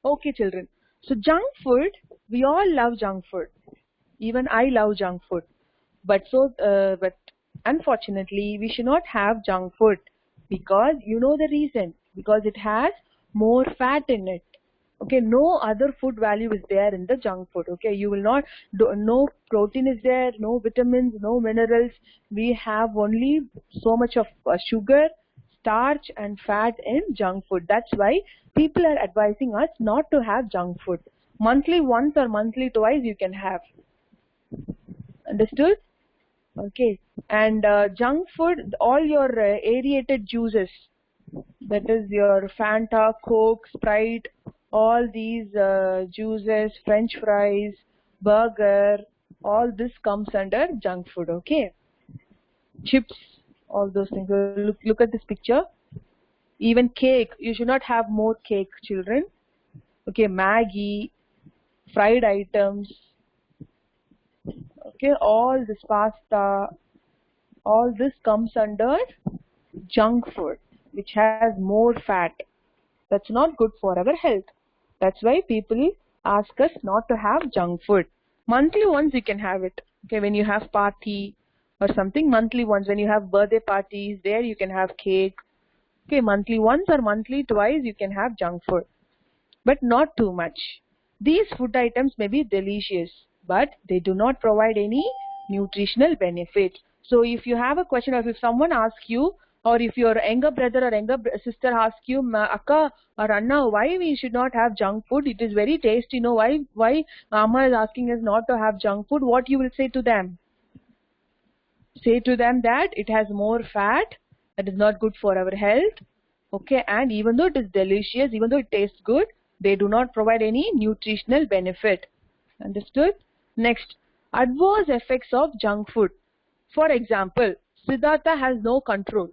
Okay, children. So junk food, we all love junk food. Even I love junk food. But unfortunately, we should not have junk food because you know the reason. Because it has more fat in it. Okay, no other food value is there in the junk food. Okay, you will not no protein is there, no vitamins, no minerals. We have only so much of sugar, starch and fat in junk food. That's why people are advising us not to have junk food. Monthly once or monthly twice you can have. Understood? Okay. And junk food, all your aerated juices, that is your Fanta, Coke, Sprite, all these juices, French fries, burger, all this comes under junk food. Okay. Chips, all those things. So look at this picture. Even cake, you should not have more cake, children. Okay, Maggie, fried items. Okay, all this pasta, all this comes under junk food, which has more fat. That's not good for our health. That's why people ask us not to have junk food. Monthly once you can have it. Okay, when you have party or something, monthly once. When you have birthday parties, there you can have cake. Okay, monthly once or monthly twice you can have junk food. But not too much. These food items may be delicious, but they do not provide any nutritional benefit. So if you have a question or if someone asks you, or if your younger brother or younger sister asks you, Akka or Anna, why we should not have junk food? It is very tasty. Why Amma is asking us not to have junk food? What you will say to them? Say to them that it has more fat, that is not good for our health. Okay, and even though it is delicious, even though it tastes good, they do not provide any nutritional benefit. Understood? Next, adverse effects of junk food. For example, Siddhartha has no control.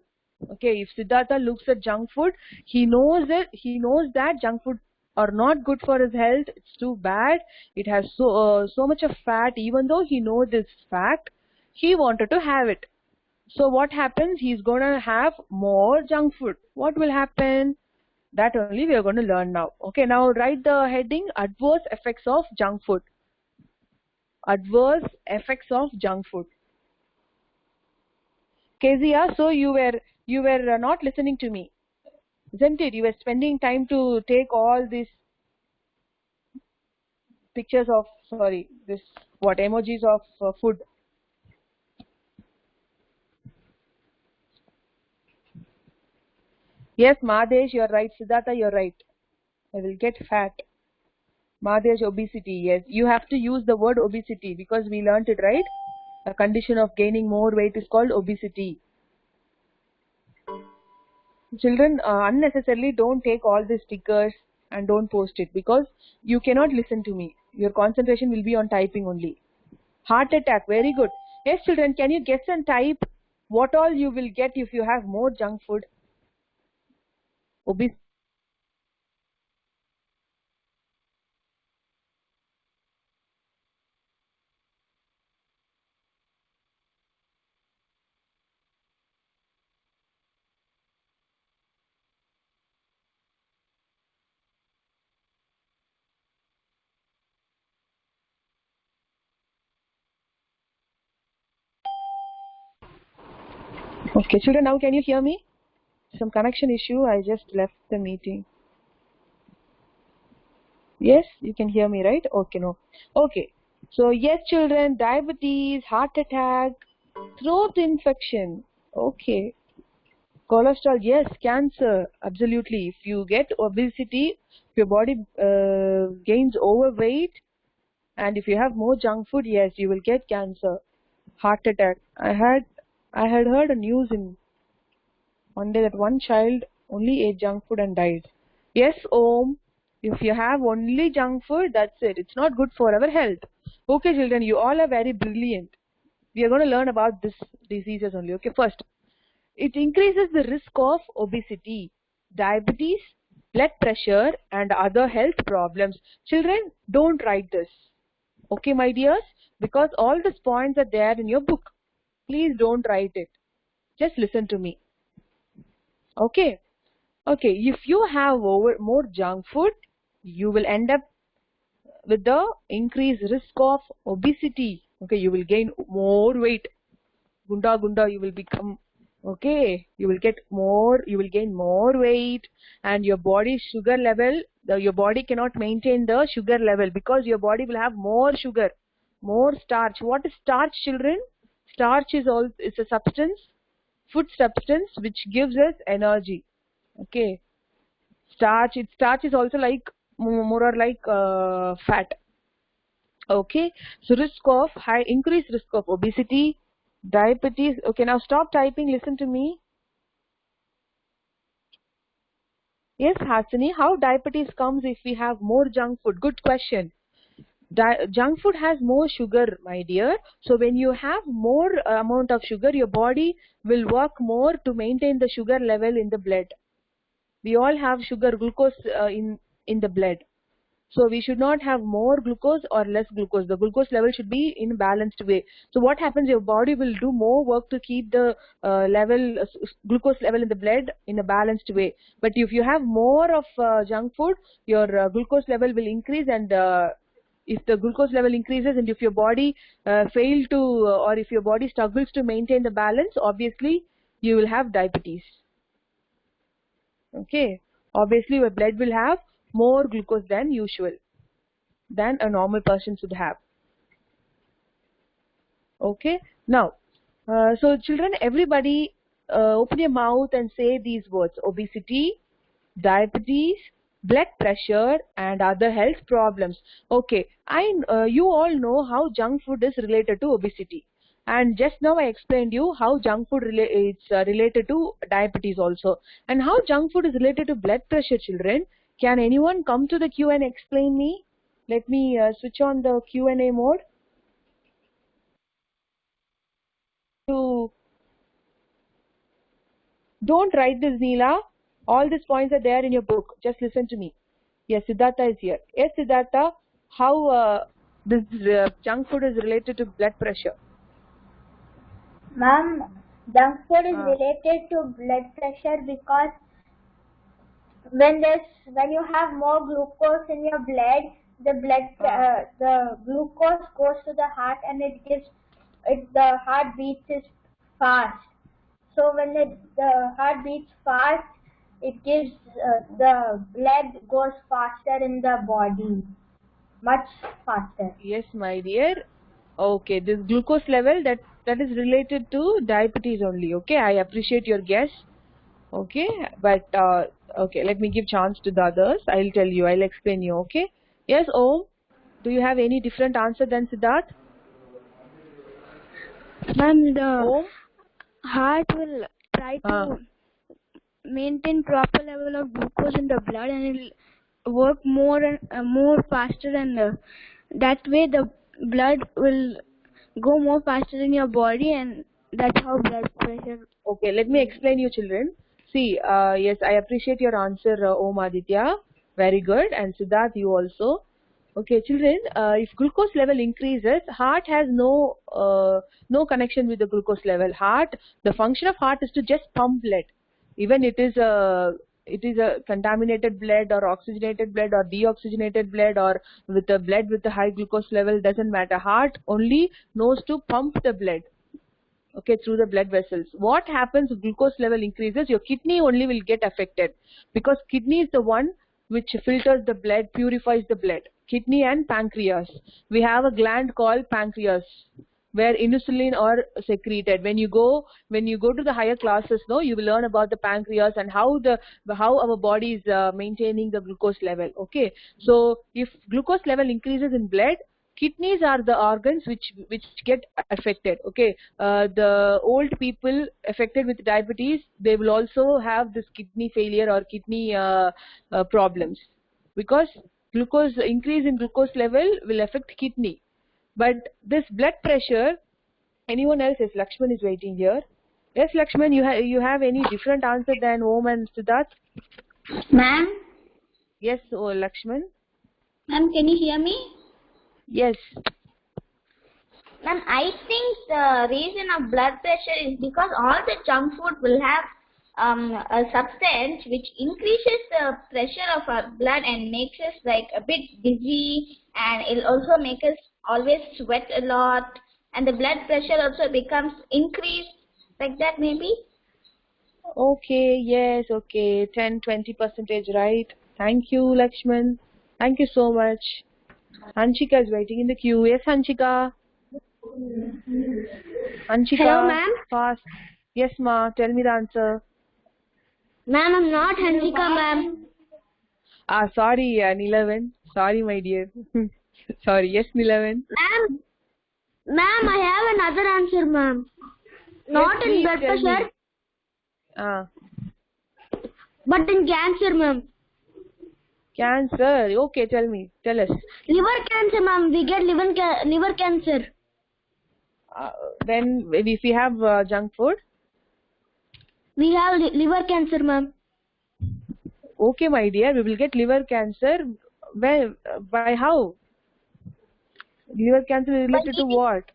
Okay, if Siddhartha looks at junk food, he knows it. He knows that junk food are not good for his health. It's too bad. It has so much of fat. Even though he knows this fact, he wanted to have it. So what happens? He's gonna have more junk food. What will happen? That only we are going to learn now. Okay, now write the heading: adverse effects of junk food. Adverse effects of junk food. Kezia, so you were not listening to me, isn't it? You were spending time to take all these pictures of, sorry, this what emojis of food. Yes, Madesh, you're right. Siddhartha, you're right. I will get fat. Madesh, obesity. Yes, you have to use the word obesity because we learnt it, right? A condition of gaining more weight is called obesity. Children, unnecessarily don't take all these stickers and don't post it because you cannot listen to me. Your concentration will be on typing only. Heart attack, very good. Yes, children, can you guess and type what all you will get if you have more junk food? Obesity. Okay, children, now can you hear me? Some connection issue, I just left the meeting. Yes, you can hear me, right? Okay, no. Okay. So, yes, children, diabetes, heart attack, throat infection. Okay. Cholesterol, yes. Cancer, absolutely. If you get obesity, if your body gains overweight, and if you have more junk food, yes, you will get cancer, heart attack. I had heard a news in one day that one child only ate junk food and died. Yes, Om. If you have only junk food, that's it. It's not good for our health. Okay, children, you all are very brilliant. We are going to learn about this diseases only. Okay, first, it increases the risk of obesity, diabetes, blood pressure, and other health problems. Children, don't write this. Okay, my dears, because all these points are there in your book. Please don't write it. Just listen to me. Okay. Okay, if you have more junk food, you will end up with the increased risk of obesity. Okay, you will gain more weight. Gunda, you will become, okay, you will gain more weight, and your body's sugar level, your body cannot maintain the sugar level because your body will have more sugar, more starch. What is starch, children? Starch is a substance, food substance, which gives us energy. Okay, starch is also like more or like fat. Okay, so increased risk of obesity, diabetes. Okay, now stop typing, listen to me. Yes, Hasini, how diabetes comes if we have more junk food? Good question. Junk food has more sugar, my dear. So when you have more amount of sugar, your body will work more to maintain the sugar level in the blood. We all have sugar, glucose in the blood. So we should not have more glucose or less glucose. The glucose level should be in a balanced way. So what happens? Your body will do more work to keep the glucose level in the blood in a balanced way. But if you have more of junk food, your glucose level will increase, and if the glucose level increases, and if your body or if your body struggles to maintain the balance, obviously you will have diabetes. Okay, obviously your blood will have more glucose than usual, than a normal person should have. Okay, now so children, everybody open your mouth and say these words: obesity, diabetes, blood pressure, and other health problems. Okay, you all know how junk food is related to obesity, and just now I explained you how junk food is related to diabetes also, and how junk food is related to blood pressure. Children, can anyone come to the queue and explain me? Let me switch on the Q&A mode. Don't write this, Neela. All these points are there in your book. Just listen to me. Yes, Siddhartha is here. Yes, Siddhartha, how this junk food is related to blood pressure? Ma'am, junk food is related to blood pressure because when you have more glucose in your blood, the glucose goes to the heart and the heart beats is fast. So when the heart beats fast, it gives the blood goes faster in the body, much faster. Yes, my dear. Okay, this glucose level that is related to diabetes only. Okay, I appreciate your guess. Okay, but okay, let me give chance to the others. I'll tell you. I'll explain you. Okay. Yes, Om. Do you have any different answer than Siddharth? Ma'am, the heart will try to maintain proper level of glucose in the blood, and it will work more faster, and that way the blood will go more faster in your body, and that's how blood pressure. Okay, let me explain you, children. See, yes, I appreciate your answer, Om Aditya. Very good. And Siddharth, you also. Okay, children, if glucose level increases, heart has no connection with the glucose level. The function of heart is to just pump blood. Even it is a contaminated blood or oxygenated blood or deoxygenated blood or with a blood with a high glucose level, doesn't matter. Heart only knows to pump the blood. Okay, through the blood vessels. What happens if glucose level increases? Your kidney only will get affected, because kidney is the one which filters the blood, purifies the blood. Kidney and pancreas. We have a gland called pancreas where insulin are secreted. When you go to the higher classes, you will learn about the pancreas and how our body is maintaining the glucose level. Okay, so if glucose level increases in blood, kidneys are the organs which get affected. Okay, the old people affected with diabetes, they will also have this kidney failure or kidney problems, because increase in glucose level will affect kidney. But this blood pressure, anyone else? Yes, Lakshman is waiting here. Yes, Lakshman, you have any different answer than Om and Siddharth? Ma'am? Yes, Lakshman. Ma'am, can you hear me? Yes. Ma'am, I think the reason of blood pressure is because all the junk food will have a substance which increases the pressure of our blood and makes us like a bit dizzy, and it'll also make us always sweat a lot, and the blood pressure also becomes increased, like that maybe. Okay, yes, okay, 10-20% right. Thank you, Lakshman. Thank you so much. Hanshika is waiting in the queue. Yes, Hanshika. Hanshika. Hello, ma'am. Fast. Yes, ma. Tell me the answer. Ma'am, I'm not Hanshika, ma'am. Sorry, Nilavan. Sorry, my dear. Sorry. Yes, Nilavan. Ma'am, I have another answer, ma'am. Not in blood pressure, but in cancer, ma'am. Cancer. Okay, tell me. Tell us. Liver cancer, ma'am. We get liver cancer. Then, if we have junk food? We have liver cancer, ma'am. Okay, my dear. We will get liver cancer. Well, by how? Liver cancer is related to what?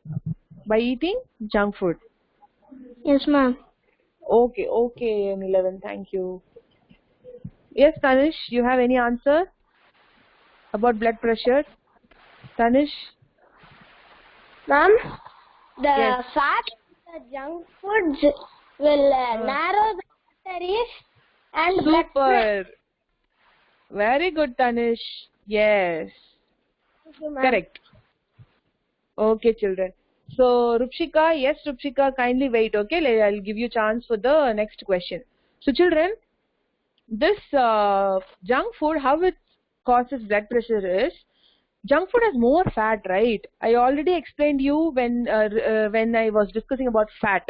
By eating junk food. Yes, ma'am. Okay, Nilavan. Thank you. Yes, Tanish, you have any answer about blood pressure? Tanish? Ma'am, the Yes. fat in the junk foods will narrow the arteries and blood pressure. Super. Very good, Tanish. Yes. Correct. Okay, children. So, Rupshika, yes, Rupshika, kindly wait, okay? I'll give you chance for the next question. So, children, this junk food, how it causes blood pressure is, junk food has more fat, right? I already explained you when I was discussing about fat.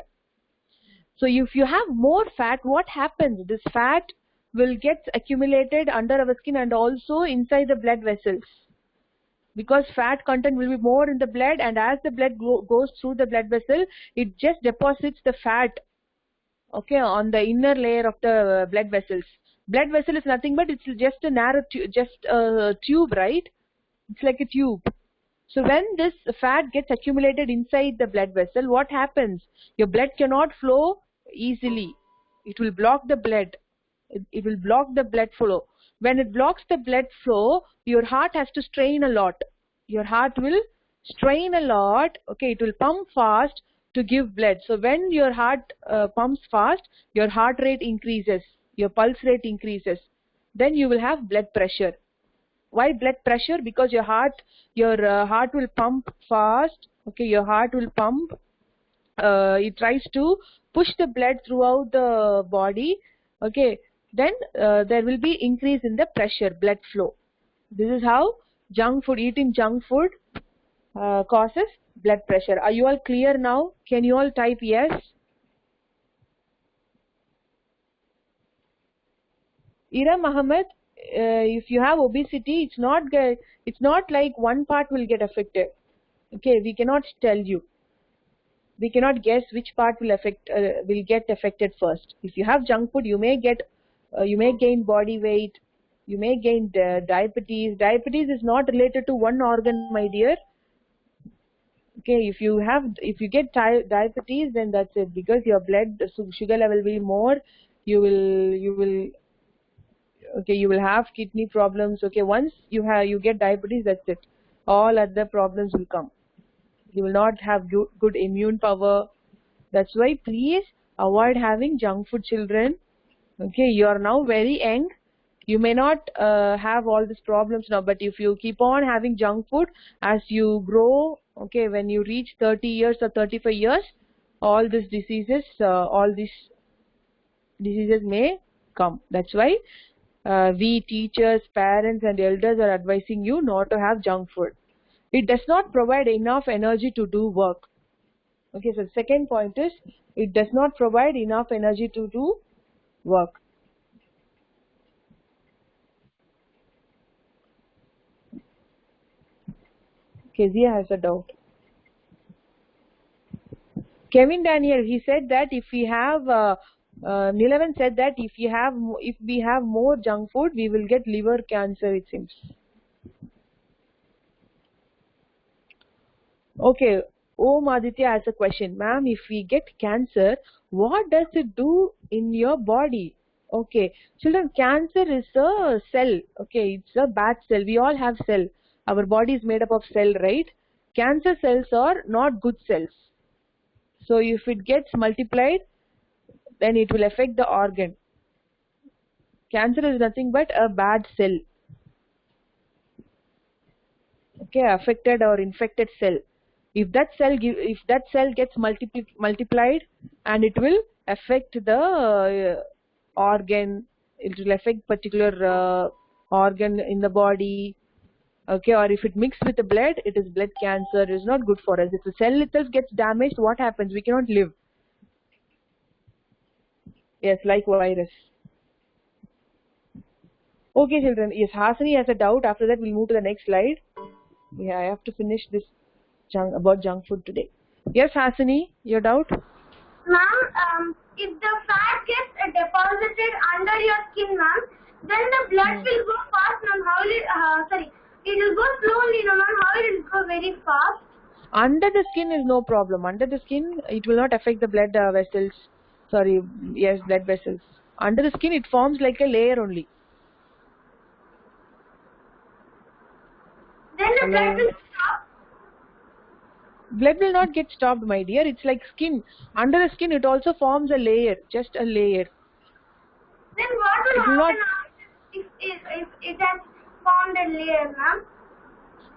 So if you have more fat, what happens? This fat will get accumulated under our skin and also inside the blood vessels. Because fat content will be more in the blood, and as the blood goes through the blood vessel, it just deposits the fat, okay, on the inner layer of the blood vessels. Blood vessel is nothing but it's just a narrow tube, right? It's like a tube. So when this fat gets accumulated inside the blood vessel, what happens? Your blood cannot flow easily. It will block the blood. It will block the blood flow. When it blocks the blood flow, your heart has to strain a lot. Your heart will strain a lot. Okay, it will pump fast to give blood. So when your heart pumps fast, your heart rate increases. Your pulse rate increases. Then you will have blood pressure. Why blood pressure? Because your heart will pump fast. Okay, your heart will pump. It tries to push the blood throughout the body. Okay, then there will be increase in the pressure, blood flow. This is how eating junk food causes blood pressure. Are you all clear now? Can you all type yes? Ira Muhammad, if you have obesity, it's not like one part will get affected. Okay, we cannot tell you. We cannot guess which part will get affected first. If you have junk food, you may gain body weight, you may gain diabetes. Diabetes is not related to one organ, my dear. Okay, if you get diabetes, then that's it, because your blood sugar level will be more. You will have kidney problems. Okay, once you get diabetes, that's it. All other problems will come. You will not have good immune power. That's why please avoid having junk food, children. Okay, you are now very young. You may not have all these problems now, but if you keep on having junk food as you grow, okay, when you reach 30 years or 35 years, all these diseases may come. That's why we teachers, parents and elders are advising you not to have junk food. It does not provide enough energy to do work. Okay, so the second point is, it does not provide enough energy to do work. Kezia has a doubt. Kevin Daniel, he said that if we have Nilavan said that if we have more junk food, we will get liver cancer, it seems. Okay, Om Aditya has a question. Ma'am, if we get cancer, what does it do in your body? Okay, children, cancer is a cell. Okay, it's a bad cell. We all have cell. Our body is made up of cell, right? Cancer cells are not good cells. So if it gets multiplied, then it will affect the organ. Cancer is nothing but a bad cell. Okay, affected or infected cell. If that cell gets multiplied, and it will affect the organ, it will affect particular organ in the body. Okay, or if it mixed with the blood, it is blood cancer. It is not good for us. If the cell itself gets damaged, what happens? We cannot live. Yes, like virus. Okay, children. Yes, Hasani has a doubt. After that, we'll move to the next slide. Yeah, I have to finish this about junk food today. Yes, Hasani, your doubt? Ma'am, if the fat gets deposited under your skin, ma'am, then the blood will go fast, ma'am. How will it, it will go slowly, no, ma'am. How will it go very fast? Under the skin is no problem. Under the skin, it will not affect the blood vessels. Sorry, yes, blood vessels. Under the skin, it forms like a layer only. Then the blood will stop. Blood will not get stopped, my dear. It's like skin. Under the skin, it also forms a layer, just a layer. Then what will happen if it has formed a layer,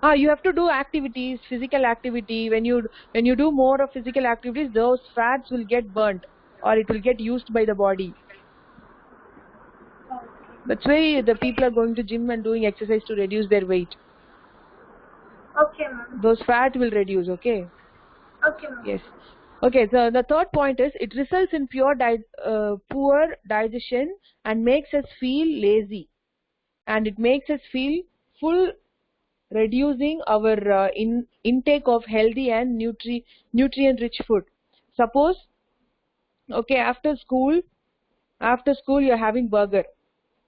ma'am? You have to do activities, physical activity. When you do more of physical activities, those fats will get burnt, or it will get used by the body. That's why the people are going to gym and doing exercise to reduce their weight. Okay, ma'am. Those fat will reduce, okay? Okay, ma'am. Yes. Okay, so the third point is, it results in poor digestion and makes us feel lazy. And it makes us feel full, reducing our intake of healthy and nutrient-rich food. Suppose, okay, after school you're having burger.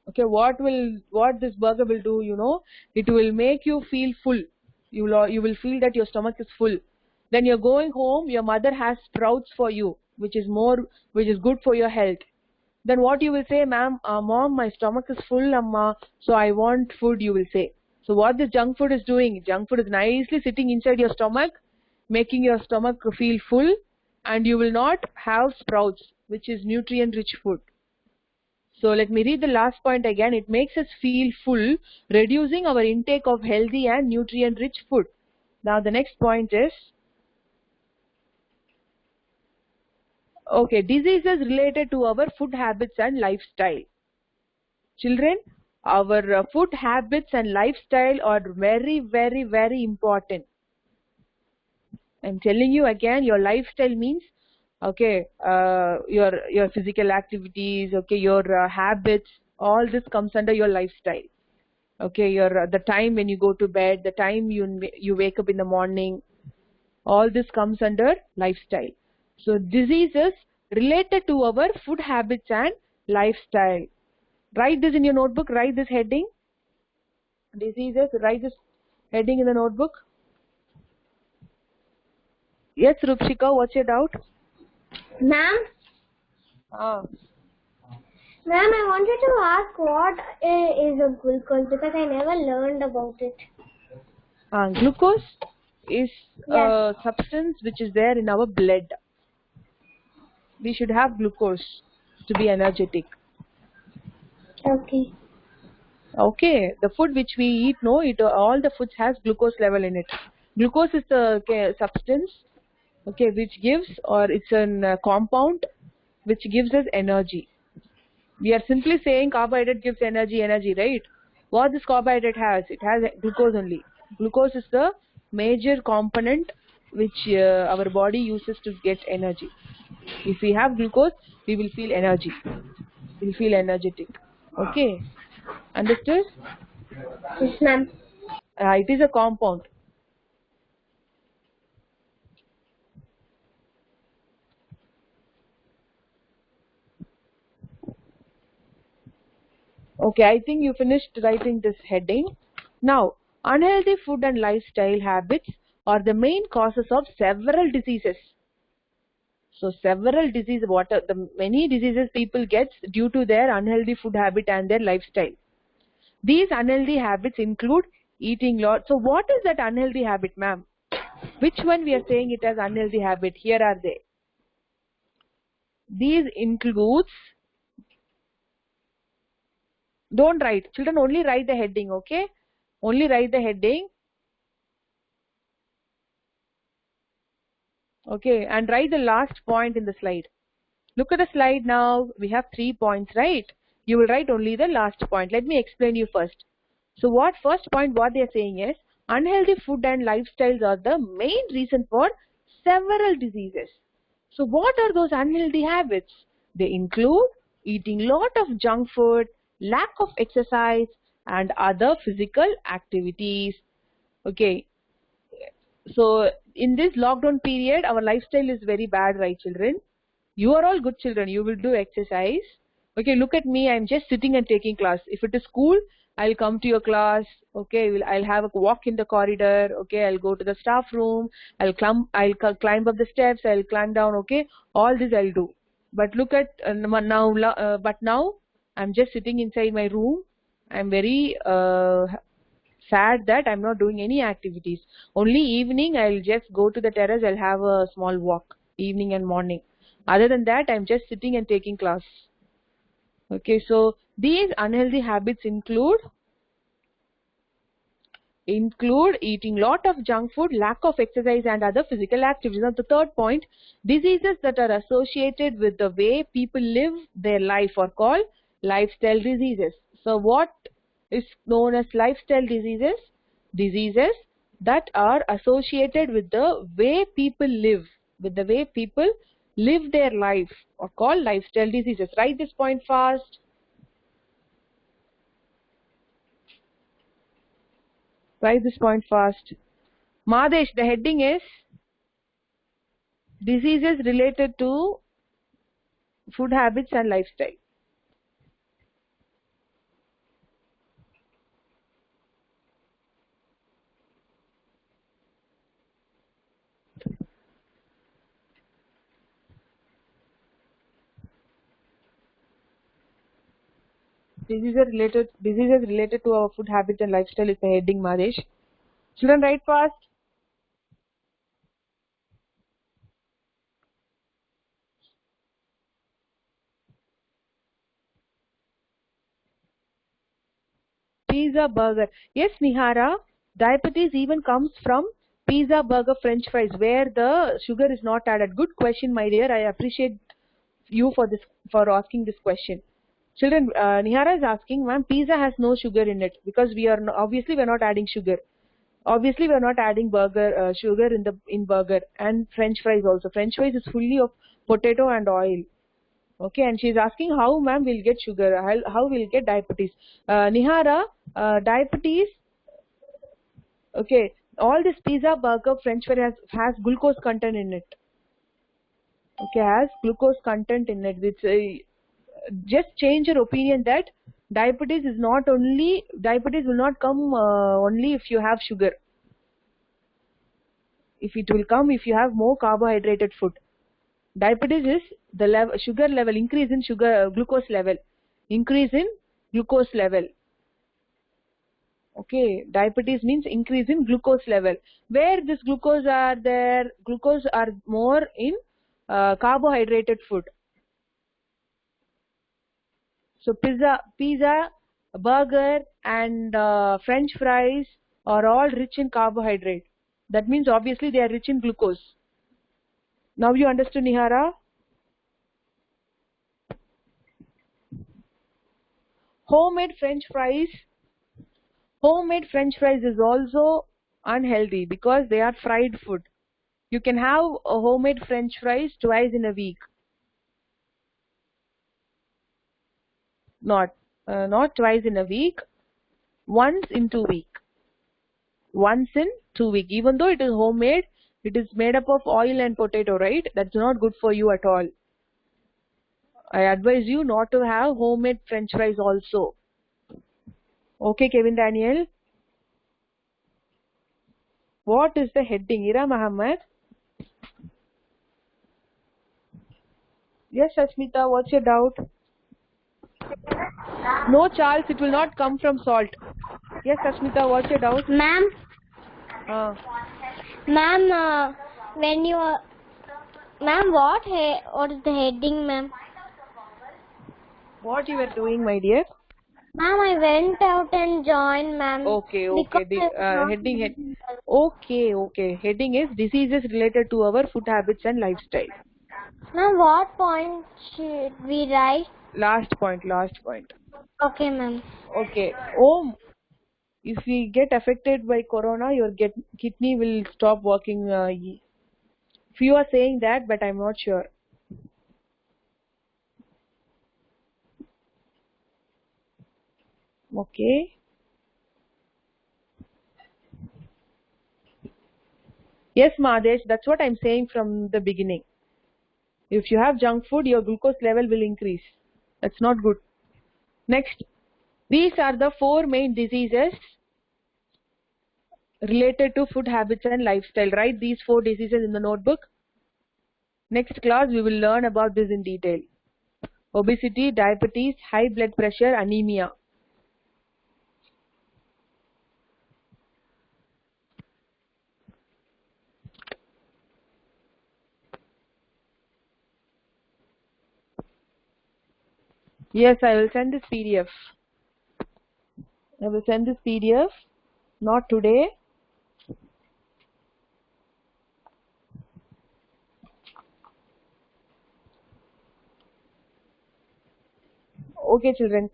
Okay, what this burger will do, you know, it will make you feel full. You will feel that your stomach is full. Then you're going home, your mother has sprouts for you, which is good for your health. Then what you will say, ma'am, mom, my stomach is full, amma, so I want food, you will say. So what this junk food is doing, junk food is nicely sitting inside your stomach, making your stomach feel full, and you will not have sprouts, which is nutrient-rich food. So let me read the last point again. It makes us feel full, reducing our intake of healthy and nutrient-rich food. Now the next point is, okay, diseases related to our food habits and lifestyle. Children, our food habits and lifestyle are very, very, very important. I'm telling you again, your lifestyle means, okay, your physical activities, okay, your habits, all this comes under your lifestyle. Okay, your the time when you go to bed, the time you wake up in the morning, all this comes under lifestyle. So diseases related to our food habits and lifestyle. Write this in your notebook. Write this heading. Diseases. Write this heading in the notebook. Yes, Rupshika, what's your doubt? Ma'am? Ma'am, I wanted to ask what is a glucose, because I never learned about it. Glucose is a substance which is there in our blood. We should have glucose to be energetic. Okay. Okay, the food which we eat, no, all the foods has glucose level in it. Glucose is the substance, okay, which gives, or it's a compound which gives us energy. We are simply saying carbohydrate gives energy, right? What this carbohydrate has? It has glucose only. Glucose is the major component which our body uses to get energy. If we have glucose, we will feel energy. We will feel energetic. Okay? Understood? Yes, ma'am. It is a compound. Okay, I think you finished writing this heading. Now, unhealthy food and lifestyle habits are the main causes of several diseases. So several diseases, what are the many diseases people get due to their unhealthy food habit and their lifestyle. These unhealthy habits include eating lot. So what is that unhealthy habit, ma'am? Which one we are saying it as unhealthy habit? Here are they. These includes, don't write, children, only write the heading, okay? Only write the heading. Okay, and write the last point in the slide. Look at the slide now. We have 3 points, right? You will write only the last point. Let me explain you first. So what first point what they are saying is unhealthy food and lifestyles are the main reason for several diseases. So what are those unhealthy habits? They include eating lot of junk food, lack of exercise and other physical activities. Okay. So in this lockdown period, our lifestyle is very bad, right, children? You are all good children. You will do exercise. Okay, look at me. I'm just sitting and taking class. If it is school, I'll come to your class. Okay, I'll have a walk in the corridor. Okay, I'll go to the staff room. I'll climb up the steps. I'll climb down. Okay, all this I'll do. But look at now I'm just sitting inside my room. I'm very sad that I'm not doing any activities. Only evening I'll just go to the terrace. I'll have a small walk evening and morning. Other than that, I'm just sitting and taking class. Okay, so these unhealthy habits include eating lot of junk food, lack of exercise and other physical activities. Now the third point, diseases that are associated with the way people live their life are called lifestyle diseases. So what is known as lifestyle diseases? Diseases that are associated with the way people live, their life are called lifestyle diseases. Write this point fast. Write this point fast. Madesh, the heading is diseases related to food habits and lifestyle. Diseases related to our food habit and lifestyle is the heading, Madesh. Children, write fast. Pizza, burger. Yes, Nihara, diabetes even comes from pizza, burger, french fries where the sugar is not added. Good question, my dear. I appreciate you for asking this question. Children, Nihara is asking, ma'am, pizza has no sugar in it because obviously we are not adding sugar. Obviously we are not adding sugar in burger, and french fries also. French fries is fully of potato and oil. Okay, and she is asking how, ma'am, we'll get sugar, how we'll get diabetes. Nihara, diabetes, okay, all this pizza, burger, french fry has glucose content in it. Okay, has glucose content in it. It's just change your opinion that diabetes will not come only if you have sugar. If it will come if you have more carbohydrated food. Diabetes is the sugar level, increase in glucose level. Okay, diabetes means increase in glucose level. Where this glucose are there? Glucose are more in carbohydrated food. So pizza, burger and french fries are all rich in carbohydrate. That means obviously they are rich in glucose. Now you understood, Nihara? Homemade french fries is also unhealthy because they are fried food. You can have a homemade french fries twice in a week. Not twice in a week, once in 2 weeks. Once in 2 weeks. Even though it is homemade, it is made up of oil and potato, right? That's not good for you at all. I advise you not to have homemade french fries also. Okay, Kevin Daniel? What is the heading? Ira Muhammad? Yes, Ashmita, what's your doubt? No, Charles, it will not come from salt. Yes, Ashmita, what's your doubt? Ma'am, Uh, when you are, ma'am, what is the heading, ma'am? what you were doing, my dear? Ma'am, I went out and joined, ma'am. Okay. Because Heading. Okay. Heading is diseases related to our food habits and lifestyle. Ma'am, what point should we write? Last point. Okay, ma'am. Okay. If we get affected by corona, your kidney will stop working. Few are saying that, but I'm not sure. Okay. Yes, Madesh, that's what I'm saying from the beginning. If you have junk food, your glucose level will increase. That's not good. Next, these are the 4 main diseases related to food habits and lifestyle. Write these 4 diseases in the notebook. Next class, we will learn about this in detail. Obesity, diabetes, high blood pressure, anemia. Yes, I will send this PDF. I will send this PDF. Not today. Okay, children.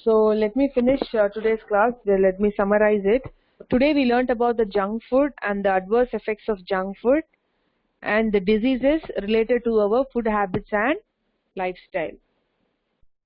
So let me finish today's class. Let me summarize it. Today we learnt about the junk food and the adverse effects of junk food and the diseases related to our food habits and lifestyle.